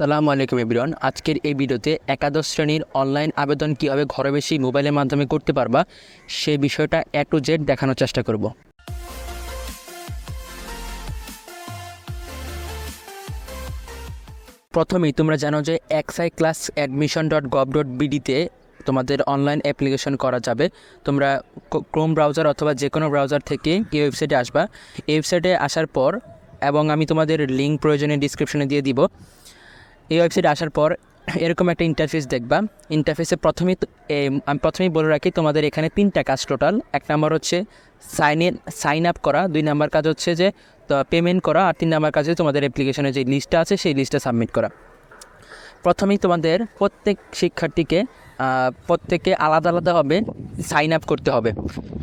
সালামু আলাইকুম এভরিওয়ান। আজকের এই ভিডিওতে একাদশ শ্রেণীর অনলাইন আবেদন কীভাবে ঘরে বসে মোবাইলের মাধ্যমে করতে পারবা সেই বিষয়টা A to Z দেখানোর চেষ্টা করব। প্রথমেই তোমরা জানো যে exiclassadmission.gov.bd-তে তোমাদের অনলাইন অ্যাপ্লিকেশন করা যাবে। তোমরা ক্রোম ব্রাউজার অথবা যে কোনো ব্রাউজার থেকে এই ওয়েবসাইটে আসবা। এই ওয়েবসাইটে আসার পর এবং আমি তোমাদের লিঙ্ক প্রয়োজনে ডিসক্রিপশনে দিয়ে দিব। এই ওয়েবসাইটে আসার পর এরকম একটা ইন্টারফেস দেখবা। ইন্টারফেসে আমি প্রথমেই বলে রাখি, তোমাদের এখানে 3টা কাজ টোটাল। 1 নাম্বার হচ্ছে সাইন আপ করা, 2 নাম্বার কাজ হচ্ছে যে পেমেন্ট করা, আর 3 নাম্বার কাজ হচ্ছে তোমাদের অ্যাপ্লিকেশনের যে লিস্টটা আছে সেই লিস্টটা সাবমিট করা। প্রথমেই তোমাদের প্রত্যেক শিক্ষার্থীকে প্রত্যেকে আলাদা আলাদাভাবে সাইন আপ করতে হবে।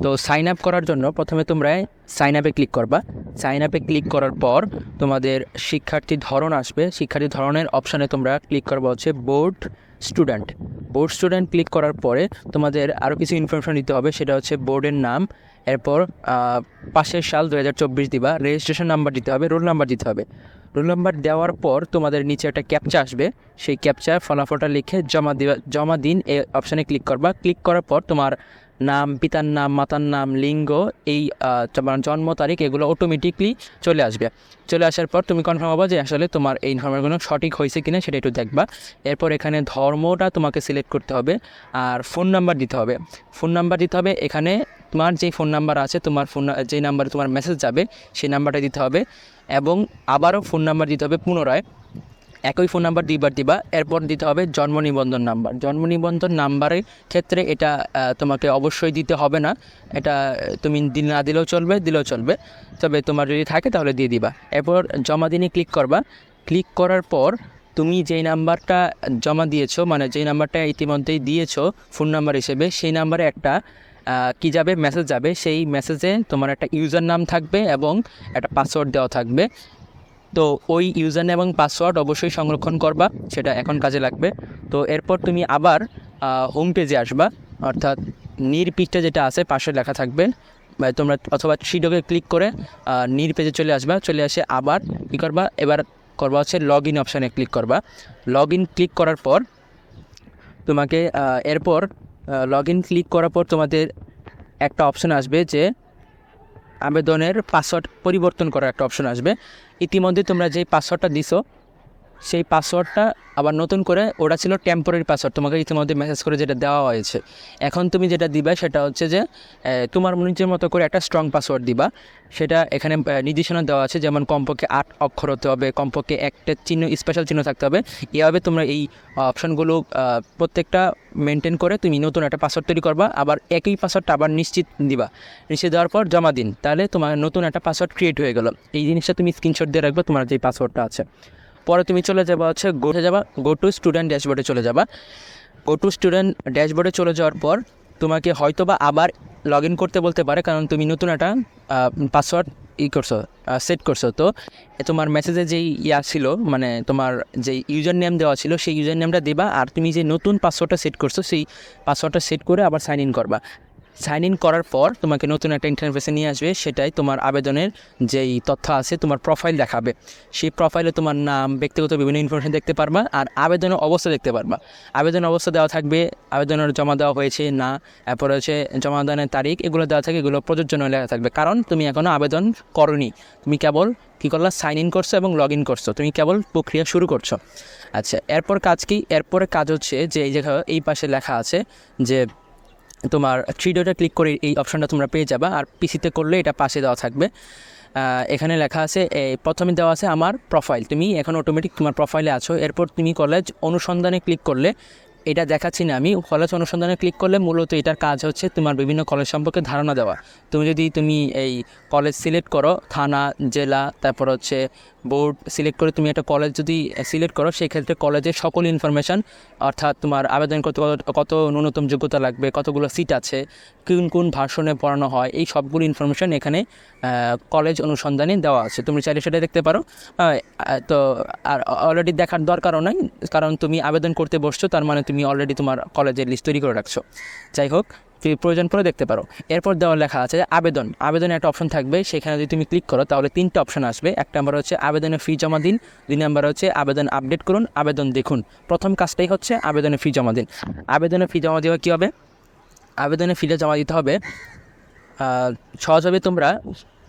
তো সাইন আপ করার জন্য প্রথমে তোমরা সাইন আপে ক্লিক করবা। সাইন আপে ক্লিক করার পর তোমাদের শিক্ষার্থীর ধরন আসবে। শিক্ষার্থী ধরনের অপশানে তোমরা ক্লিক করবা হচ্ছে board student. Board student click করার পরে তোমাদের আরও কিছু ইনফরমেশন দিতে হবে, সেটা হচ্ছে বোর্ডের নাম, এরপর পাশের সাল 2024 দিবা, রেজিস্ট্রেশন নাম্বার দিতে হবে, রোল নাম্বার দিতে হবে। রোল নাম্বার দেওয়ার পর তোমাদের নিচে একটা ক্যাপচা আসবে, সেই ক্যাপচার ফলাফলটা লিখে জমা দিন এই অপশানে ক্লিক করবা। ক্লিক করার পর তোমার নাম, পিতার নাম, মাতার নাম, লিঙ্গ, এই তোমার জন্ম তারিখ, এগুলো অটোমেটিকলি চলে আসবে। চলে আসার পর তুমি কনফার্ম হবা যে আসলে তোমার এই ইনফরমেশনগুলো সঠিক হয়েছে কিনা সেটা একটু দেখবা। এরপর এখানে ধর্মটা তোমাকে সিলেক্ট করতে হবে আর ফোন নাম্বার দিতে হবে। ফোন নাম্বার দিতে হবে, এখানে তোমার যেই ফোন নাম্বার আছে, তোমার যেই নাম্বারে তোমার মেসেজ যাবে সেই নাম্বারটা দিতে হবে এবং আবারও ফোন নাম্বার দিতে হবে পুনরায়। একই ফোন নাম্বার 2বার দিবা। এরপর দিতে হবে জন্ম নিবন্ধন নাম্বার। জন্ম নিবন্ধন নাম্বারের ক্ষেত্রে এটা তোমাকে অবশ্যই দিতে হবে না, এটা তুমি না দিলেও চলবে, তবে তোমার যদি থাকে তাহলে দিয়ে দিবা। এরপর জমা দিনে ক্লিক করবা। ক্লিক করার পর তুমি যেই নাম্বারটা জমা দিয়েছো, মানে যেই নাম্বারটা ইতিমধ্যেই দিয়েছো ফোন নাম্বার হিসেবে, সেই নাম্বারে একটা মেসেজ যাবে। সেই মেসেজে তোমার একটা ইউজার নাম থাকবে এবং একটা পাসওয়ার্ড দেওয়া থাকবে। তো ওই ইউজার নেম এবং পাসওয়ার্ড অবশ্যই সংরক্ষণ করবা, সেটা এখন কাজে লাগবে। তো এরপর তুমি আবার হোম পেজে আসবা, অর্থাৎ নির্পিঠটা যেটা আছে পাশে লেখা থাকবে, তোমরা অথবা শিডকে ক্লিক করে নির পেজে চলে আসবা। চলে আসে আবার কী করবা, এবার করবা হচ্ছে লগ ইন অপশানে ক্লিক করবা। লগ ইন ক্লিক করার পর তোমাকে এরপর লগ ইন ক্লিক করার পর তোমাদের একটা অপশান আসবে যে আবেদনের পাসওয়ার্ড পরিবর্তন করার একটা অপশন আসবে। ইতিমধ্যে তোমরা যেই পাসওয়ার্ডটা দিছো সেই পাসওয়ার্ডটা আবার নতুন করে, ওটা ছিল টেম্পোরারি পাসওয়ার্ড, তোমাকে ইতিমধ্যে মেসেজ করে যেটা দেওয়া হয়েছে। এখন তুমি যেটা দিবা সেটা হচ্ছে যে তোমার নিজের মতো করে একটা স্ট্রং পাসওয়ার্ড দিবা। সেটা এখানে নির্দেশনা দেওয়া আছে, যেমন কমপক্ষে 8 অক্ষর হতে হবে, কমপক্ষে একটা চিহ্ন, স্পেশাল চিহ্ন থাকতে হবে। এভাবে তোমরা এই অপশানগুলো প্রত্যেকটা মেনটেন করে তুমি নতুন একটা পাসওয়ার্ড তৈরি করবা। আবার একই পাসওয়ার্ডটা আবার নিশ্চিত দিবা। নিশ্চিত দেওয়ার পর জমা দিন, তাহলে তোমার নতুন একটা পাসওয়ার্ড ক্রিয়েট হয়ে গেল। এই জিনিসটা তুমি স্ক্রিনশট দিয়ে রাখবে, তোমার যে পাসওয়ার্ডটা আছে। পরে তুমি চলে যাবা হচ্ছে গো টু স্টুডেন্ট ড্যাশবোর্ডে চলে যাবা। গো টু স্টুডেন্ট ড্যাশবোর্ডে চলে যাওয়ার পর তোমাকে হয়তোবা আবার লগ ইন করতে বলতে পারে, কারণ তুমি নতুন একটা পাসওয়ার্ড সেট করছো। তো তোমার মেসেজে যেই ছিল, মানে তোমার যেই ইউজার নেম দেওয়া ছিল সেই ইউজার নেমটা দেবা, আর তুমি যে নতুন পাসওয়ার্ডটা সেট করছো সেই পাসওয়ার্ডটা সেট করে আবার সাইন ইন করবা। সাইন ইন করার পর তোমাকে নতুন একটা ইন্টারফেসে নিয়ে আসবে, সেটাই তোমার আবেদনের যেই তথ্য আছে তোমার প্রোফাইল দেখাবে। সেই প্রোফাইলে তোমার নাম, ব্যক্তিগত বিভিন্ন ইনফরমেশন দেখতে পারবা আর আবেদনের অবস্থা দেখতে পারবা। আবেদনের অবস্থা দেওয়া থাকবে, আবেদনের জমা দেওয়া হয়েছে না, এরপর হচ্ছে জমা দানের তারিখ, এগুলো দেওয়া থাকে, এগুলো প্রযোজ্য নয় লেখা থাকবে, কারণ তুমি এখনও আবেদন করনি। তুমি কেবল কী করলা, সাইন ইন করছো এবং লগ ইন করছো, তুমি কেবল প্রক্রিয়া শুরু করছো। আচ্ছা, এরপর কাজ কি? এরপরে কাজ হচ্ছে যে এই জায়গায় এই পাশে লেখা আছে যে তোমার 3 ডটে ক্লিক করে এই অপশানটা তোমরা পেয়ে যাবা, আর পিসিতে করলে এটা পাশে দেওয়া থাকবে। এখানে লেখা আছে, প্রথমে দেওয়া আছে আমার প্রোফাইল, তুমি এখন অটোমেটিক তোমার প্রোফাইলে আছো। এরপর তুমি কলেজ অনুসন্ধানে ক্লিক করলে, এটা দেখাচ্ছি না আমি, কলেজ অনুসন্ধানে ক্লিক করলে মূলত এটার কাজ হচ্ছে তোমার বিভিন্ন কলেজ সম্পর্কে ধারণা দেওয়া। তুমি এই কলেজ সিলেক্ট করো, থানা, জেলা, তারপর হচ্ছে বোর্ড সিলেক্ট করে তুমি একটা কলেজ যদি সিলেক্ট করো, সেই ক্ষেত্রে কলেজের সকল ইনফরমেশান, অর্থাৎ তোমার আবেদন করতে কত ন্যূনতম যোগ্যতা লাগবে, কতগুলো সিট আছে, কোন ভার্সনে পড়ানো হয়, এই সবগুলো ইনফরমেশান এখানে কলেজ অনুসন্ধানে দেওয়া আছে। তুমি চাইলে সেটা দেখতে পারো। তো আর অলরেডি দেখার দরকারও নাই, কারণ তুমি আবেদন করতে বসছো, তার মানে তুমি অলরেডি তোমার কলেজের লিস্ট তৈরি করে রাখছো। যাই হোক, প্রয়োজন পড়ে দেখতে পারো। এরপর দেওয়া লেখা আছে আবেদন। আবেদনে একটা অপশন থাকবে, সেখানে যদি তুমি ক্লিক করো তাহলে 3টা অপশন আসবে। 1 নম্বর হচ্ছে আবেদনে ফি জমা দিন, 2 নম্বর হচ্ছে আবেদন আপডেট করুন, আবেদন দেখুন। প্রথম কাজটাই হচ্ছে আবেদনে ফি জমা দিন। আবেদনে ফি জমা দেওয়া কী হবে? আবেদনে ফিটা জমা দিতে হবে সহজভাবে তোমরা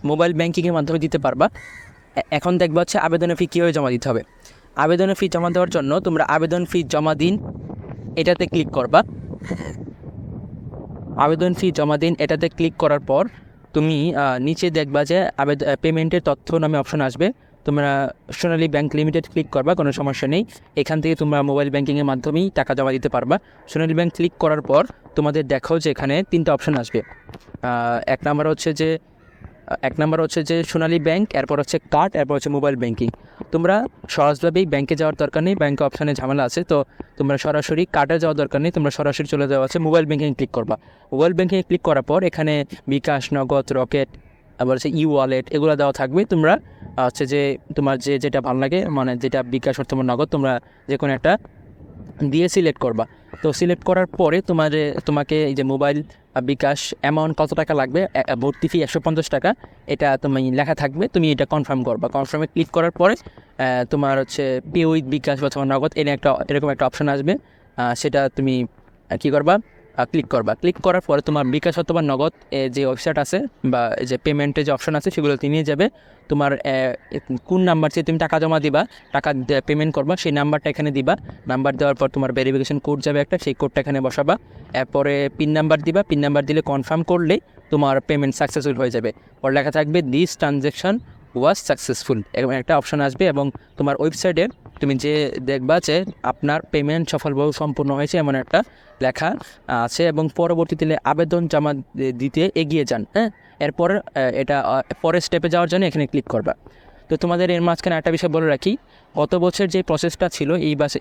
মোবাইল ব্যাঙ্কিংয়ের মাধ্যমে দিতে পারবা। এখন দেখবা হচ্ছে আবেদনের ফি কীভাবে জমা দিতে হবে। আবেদনের ফি জমা দেওয়ার জন্য তোমরা আবেদন ফি জমা দিন এটাতে ক্লিক করবা। আবেদন ফি জমা দিন এটাতে ক্লিক করার পর তুমি নিচে দেখবা যে পেমেন্টের তথ্য নামে অপশন আসবে। তোমরা সোনালী ব্যাংক লিমিটেড ক্লিক করবা, কোনো সমস্যা নেই। এখান থেকে তোমরা মোবাইল ব্যাঙ্কিংয়ের মাধ্যমেই টাকা জমা দিতে পারবা। সোনালী ব্যাংক ক্লিক করার পর তোমাদের দেখো যে এখানে 3টা অপশন আসবে। 1 নম্বর হচ্ছে যে সোনালী ব্যাংক, এরপর হচ্ছে কার্ড, এরপর হচ্ছে মোবাইল ব্যাঙ্কিং। তোমরা সহজভাবেই ব্যাংকে যাওয়ার দরকার নেই, ব্যাংকে অপশানে ঝামেলা আছে, তো তোমরা সরাসরি কার্ডে যাওয়ার দরকার নেই, তোমরা সরাসরি চলে যাওয়া আছে মোবাইল ব্যাঙ্কিং ক্লিক করবা। মোবাইল ব্যাঙ্কিংয়ে ক্লিক করার পর এখানে বিকাশ, নগদ, রকেট, আবার হচ্ছে ই ওয়ালেট এগুলো দেওয়া থাকবে। তোমরা হচ্ছে যে তোমার যেটা ভালো লাগে, মানে যেটা বিকাশ অথবা নগদ, তোমরা যে কোনো একটা দিয়ে সিলেক্ট করবা। তো সিলেক্ট করার পরে তোমাকে এই যে মোবাইল বিকাশ অ্যামাউন্ট কত টাকা লাগবে, ভর্তি ফি 150 টাকা, এটা তুমি লেখা থাকবে। তুমি এটা কনফার্ম করবা। কনফার্মে ক্লিক করার পরে তোমার হচ্ছে পে উইথ বিকাশ অথবা নগদ এরকম একটা অপশন আসবে। সেটা তুমি কী করবা, ক্লিক করবা। ক্লিক করার পরে তোমার বিকাশ অথবা নগদ যে ওয়েবসাইট আছে বা যে পেমেন্টের যে অপশন আছে সেগুলোতে নিয়ে যাবে। তোমার কোন নাম্বার চেয়ে তুমি টাকা জমা দিবা, টাকা পেমেন্ট করবা, সেই নাম্বারটা এখানে দিবা। নাম্বার দেওয়ার পর তোমার ভেরিফিকেশন কোড যাবে একটা, সেই কোডটা এখানে বসাবা। এরপরে পিন নাম্বার দিবা। পিন নাম্বার দিলে কনফার্ম করলেই তোমার পেমেন্ট সাকসেসফুল হয়ে যাবে। ওর লেখা থাকবে দিস ট্রানজ্যাকশন ওয়াজ সাকসেসফুল, এরকম একটা অপশন আসবে। এবং তোমার ওয়েবসাইটে তুমি যে দেখবা যে আপনার পেমেন্ট সফলভাবে সম্পূর্ণ হয়েছে এমন একটা লেখা আছে। এবং পরবর্তীতে আবেদন জমা দিতে এগিয়ে যান। এরপর এটা পরের স্টেপে যাওয়ার জন্য এখানে ক্লিক করবা। তো তোমাদের এর মাঝখানে একটা বিষয় বলে রাখি, গত বছর যে প্রসেসটা ছিল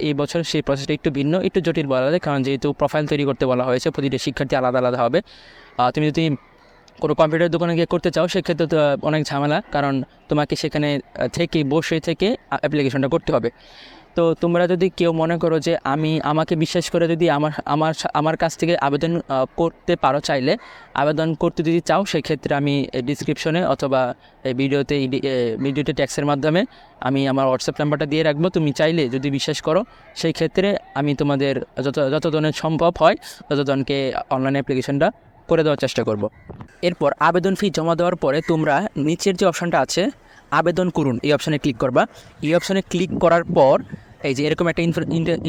এই বছর সেই প্রসেসটা একটু ভিন্ন, একটু জটিল বলা যায়, কারণ যেহেতু প্রোফাইল তৈরি করতে বলা হয়েছে, প্রতিটা শিক্ষার্থী আলাদা আলাদা হবে। তুমি যদি কোনো কম্পিউটার দোকানে গিয়ে করতে চাও সেক্ষেত্রে তো অনেক ঝামেলা, কারণ তোমাকে সেখানে বসে থেকে অ্যাপ্লিকেশনটা করতে হবে। তো তোমরা যদি কেউ মনে করো যে আমাকে বিশ্বাস করে যদি আমার কাছ থেকে আবেদন করতে পারো, চাইলে আবেদন করতে যদি চাও, সেক্ষেত্রে আমি ডিসক্রিপশনে অথবা এই ভিডিওতে ট্যাক্সের মাধ্যমে আমি আমার হোয়াটসঅ্যাপ নাম্বারটা দিয়ে রাখবো। তুমি চাইলে যদি বিশ্বাস করো, সেই ক্ষেত্রে আমি তোমাদের যতজনের সম্ভব হয় ততজনকে অনলাইন অ্যাপ্লিকেশনটা করে দেওয়ার চেষ্টা করব। এরপর আবেদন ফি জমা দেওয়ার পরে তোমরা নিচের যে অপশানটা আছে আবেদন করুন, এই অপশানে ক্লিক করবা। এই অপশানে ক্লিক করার পর এই যে এরকম একটা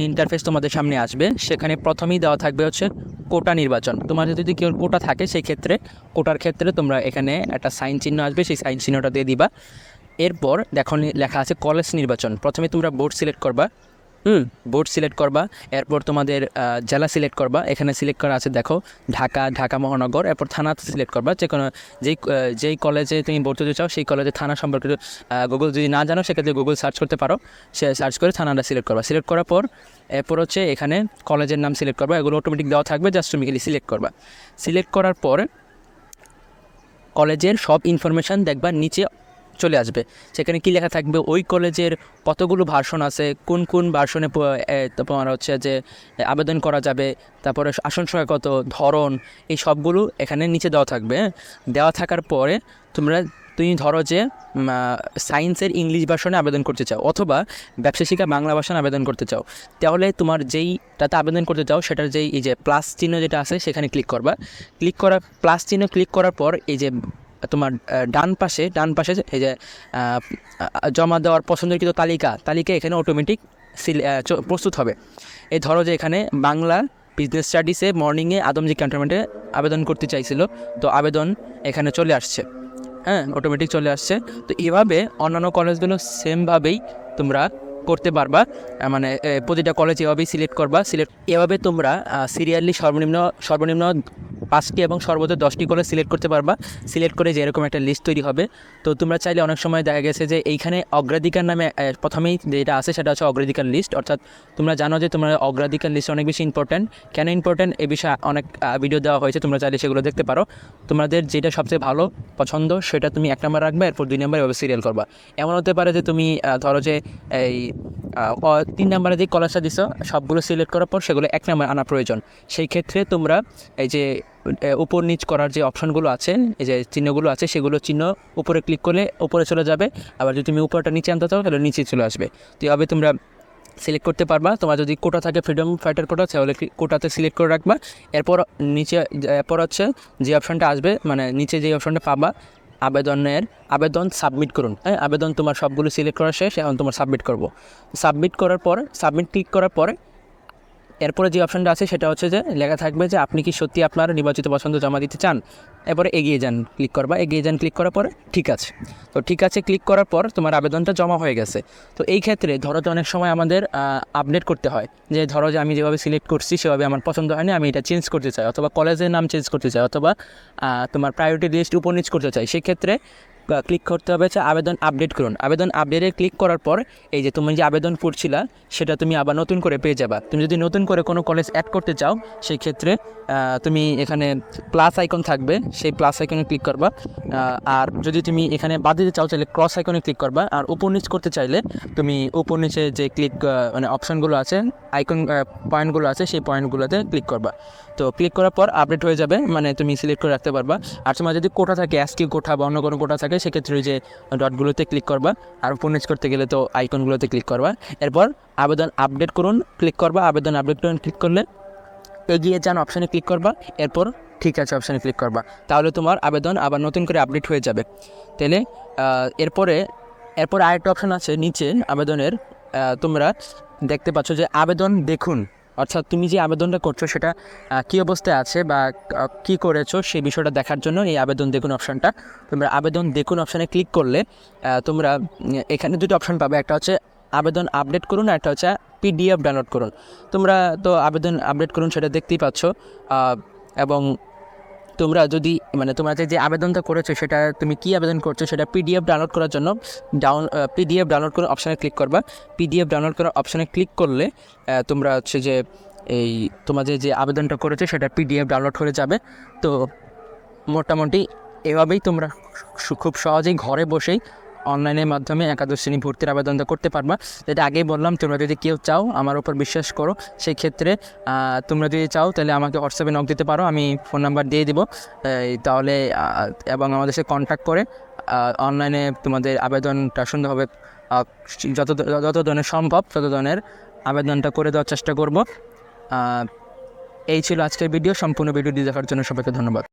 ইন্টারফেস তোমাদের সামনে আসবে। সেখানে প্রথমেই দেওয়া থাকবে হচ্ছে কোটা নির্বাচন। তোমার যদি কেউ কোটা থাকে সেই ক্ষেত্রে কোটার ক্ষেত্রে তোমরা এখানে একটা সাইন চিহ্ন আসবে, সেই সাইন চিহ্নটা দিয়ে দিবা। এরপর দেখো লেখা আছে কলেজ নির্বাচন। প্রথমে তোমরা বোর্ড সিলেক্ট করবা। বোর্ড সিলেক্ট করবা। এরপর তোমাদের জেলা সিলেক্ট করবা। এখানে সিলেক্ট করা আছে দেখো ঢাকা মহানগর। এরপর থানা সিলেক্ট করবা। যে কোনো যেই কলেজে তুমি ভর্তি হতে চাও সেই কলেজের থানা সম্পর্কে গুগল যদি না জানো সেক্ষেত্রে গুগল সার্চ করতে পারো। সে সার্চ করে থানাটা সিলেক্ট করবা। সিলেক্ট করার পর এরপর হচ্ছে এখানে কলেজের নাম সিলেক্ট করবা। এগুলো অটোমেটিক দেওয়া থাকবে, জাস্ট তুমি খালি সিলেক্ট করবা। সিলেক্ট করার পর কলেজের সব ইনফরমেশান দেখবা নিচে চলে আসবে। সেখানে কি লেখা থাকবে, ওই কলেজের কতগুলো ভার্সন আছে, কোন ভার্সনে তোমার হচ্ছে যে আবেদন করা যাবে, তারপরে আসন সংখ্যা কত, ধরন, এই সবগুলো এখানে নিচে দেওয়া থাকবে। দেওয়া থাকার পরে তুমি ধরো যে সায়েন্সের ইংলিশ ভার্সনে আবেদন করতে চাও অথবা ব্যবসা শিক্ষা বাংলা ভার্সনে আবেদন করতে চাও, তাহলে তোমার যেইটাতে আবেদন করতে চাও সেটার এই যে প্লাস চিহ্ন যেটা আছে সেখানে ক্লিক করবা। প্লাস চিহ্ন ক্লিক করার পর এই যে তোমার ডান পাশে এই যে জমা দেওয়ার পছন্দকৃত তালিকা এখানে অটোমেটিক প্রস্তুত হবে। এই ধরো যে এখানে বাংলা বিজনেস স্টাডিসে মর্নিংয়ে আদমজি ক্যান্টনমেন্টে আবেদন করতে চাইছিল, তো আবেদন এখানে চলে আসছে, অটোমেটিক চলে আসছে। তো এভাবে অন্যান্য কলেজগুলো সেমভাবেই তোমরা করতে পারবা। মানে প্রতিটা কলেজ এভাবেই সিলেক্ট করবা। এভাবে তোমরা সিরিয়ালি সর্বনিম্ন 5টি এবং সর্বোচ্চ 10টি কলেজ সিলেক্ট করতে পারবা। সিলেক্ট করে যে এরকম একটা লিস্ট তৈরি হবে। তো তোমরা চাইলে অনেক সময় দেখা গেছে যে এইখানে অগ্রাধিকার নামে প্রথমেই যেটা আছে সেটা হচ্ছে অগ্রাধিকার লিস্ট। অর্থাৎ তোমরা জানো যে তোমার অগ্রাধিকার লিস্ট অনেক বেশি ইম্পর্ট্যান্ট। কেন ইম্পর্ট্যান্ট এ বিষয়ে অনেক ভিডিও দেওয়া হয়েছে, তোমরা চাইলে সেগুলো দেখতে পারো। তোমাদের যেটা সবচেয়ে ভালো পছন্দ সেটা তুমি 1 নম্বর রাখবে, এরপর 2 নম্বর এভাবে সিরিয়াল করবা। এমন হতে পারে যে তুমি ধরো যে এই 3 নম্বরে যে কলেজটা দিছো সবগুলো সিলেক্ট করার পর সেগুলো 1 নম্বর আনা প্রয়োজন। সেই ক্ষেত্রে তোমরা এই যে উপর নিচ করার যে অপশনগুলো আছে, এই যে চিহ্নগুলো আছে, সেগুলো চিহ্ন উপরে ক্লিক করলে উপরে চলে যাবে। আবার যদি তুমি উপরটা নিচে আনতে চাও তাহলে নিচে চলে আসবে। তো এভাবে তোমরা সিলেক্ট করতে পারবা। তোমার যদি কোটা থাকে, ফ্রিডম ফাইটার কোটা, তাহলে কোটাতে সিলেক্ট করে রাখবা। এরপর এরপর হচ্ছে যে অপশনটা আসবে, মানে নিচে যে অপশনটা পাবা আবেদন সাবমিট করুন। হ্যাঁ, আবেদন তোমার সবগুলো সিলেক্ট করা শেষ, এখন তোমার সাবমিট করবো। সাবমিট করার পর, সাবমিট ক্লিক করার পরে এরপরে যে অপশনটা আছে সেটা হচ্ছে যে লেখা থাকবে যে আপনি কি সত্যি আপনার নির্বাচিত পছন্দ জমা দিতে চান। এরপরে এগিয়ে যান ক্লিক করবা। এগিয়ে যান ক্লিক করার পরে ঠিক আছে। তো ঠিক আছে ক্লিক করার পর তোমার আবেদনটা জমা হয়ে গেছে। তো এই ক্ষেত্রে ধরো যে অনেক সময় আমাদের আপডেট করতে হয়, যে ধরো যে আমি যেভাবে সিলেক্ট করছি সেভাবে আমার পছন্দ হয়নি, আমি এটা চেঞ্জ করতে চাই, অথবা কলেজের নাম চেঞ্জ করতে চাই, অথবা তোমার প্রায়োরিটি লিস্ট উপর নিচ করতে চাই। সেক্ষেত্রে ক্লিক করতে হবে হচ্ছে আবেদন আপডেট করুন। আবেদন আপডেটে ক্লিক করার পর এই যে তুমি যে আবেদন করছিলা সেটা তুমি আবার নতুন করে পেয়ে যাবা। তুমি যদি নতুন করে কোনো কলেজ অ্যাড করতে চাও সেই ক্ষেত্রে তুমি এখানে প্লাস আইকন থাকবে, সেই প্লাস আইকনে ক্লিক করবা। আর যদি তুমি এখানে বাদ দিতে চাও তাহলে ক্রস আইকনে ক্লিক করবা। আর উপর নিচ করতে চাইলে তুমি উপর নিচে যে মানে অপশনগুলো আছে, আইকন পয়েন্টগুলো আছে, সেই পয়েন্টগুলোতে ক্লিক করবা। তো ক্লিক করার পর আপডেট হয়ে যাবে, মানে তুমি সিলেক্ট করে রাখতে পারবা। আর তোমার যদি কোটা থাকে, এসটি কোটা বা অন্য কোনো কোটা থাকে, সেক্ষেত্রে যে ডটগুলোতে ক্লিক করবা। আর উপর নিচ করতে গেলে তো আইকনগুলোতে ক্লিক করবা। এরপর আবেদন আপডেট করুন ক্লিক করবা। আবেদন আপডেট করুন ক্লিক করলে এগিয়ে যান অপশানে ক্লিক করবা। এরপর ঠিক আছে অপশানে ক্লিক করবা। তাহলে তোমার আবেদন আবার নতুন করে আপডেট হয়ে যাবে। তাহলে এরপর আরেকটা অপশান আছে নিচে আবেদনের, তোমরা দেখতে পাচ্ছ যে আবেদন দেখুন, অর্থাৎ তুমি যে আবেদনটা করছো সেটা কী অবস্থায় আছে বা কী করেছো সেই বিষয়টা দেখার জন্য এই আবেদন দেখুন অপশানটা। তোমরা আবেদন দেখুন অপশানে ক্লিক করলে তোমরা এখানে দুটো অপশান পাবে, একটা হচ্ছে আবেদন আপডেট করুন, আর একটা হচ্ছে পিডিএফ ডাউনলোড করুন। তোমরা তো আবেদন আপডেট করুন সেটা দেখতেই পাচ্ছ। এবং তোমরা যদি মানে তোমরা যে আবেদনটা করেছো সেটা তুমি কি আবেদন করছো সেটা পিডিএফ ডাউনলোড করার জন্য পিডিএফ ডাউনলোড করার অপশানে ক্লিক করবা। পিডিএফ ডাউনলোড করার অপশানে ক্লিক করলে তোমরা হচ্ছে যে এই তোমাদের যে আবেদনটা করেছো সেটা পিডিএফ ডাউনলোড হয়ে যাবে। তো মোটামুটি এভাবেই তোমরা খুব সহজেই ঘরে বসেই অনলাইনের মাধ্যমে একাদশ শ্রেণী ভর্তির আবেদনটা করতে পারবা। যেটা আগেই বললাম, তোমরা যদি কেউ চাও আমার উপর বিশ্বাস করো, সেই ক্ষেত্রে তোমরা যদি চাও তাহলে আমাকে হোয়াটসঅ্যাপে নক দিতে পারো, আমি ফোন নাম্বার দিয়ে দিব। তাহলে এবং আমাদের সাথে কন্ট্যাক্ট করে অনলাইনে তোমাদের আবেদনটা সুন্দরভাবে যত ধরনের সম্ভব তত ধরনের আবেদনটা করে দেওয়ার চেষ্টা করব। এই ছিল আজকের ভিডিও। সম্পূর্ণ ভিডিওটি দেখার জন্য সবাইকে ধন্যবাদ।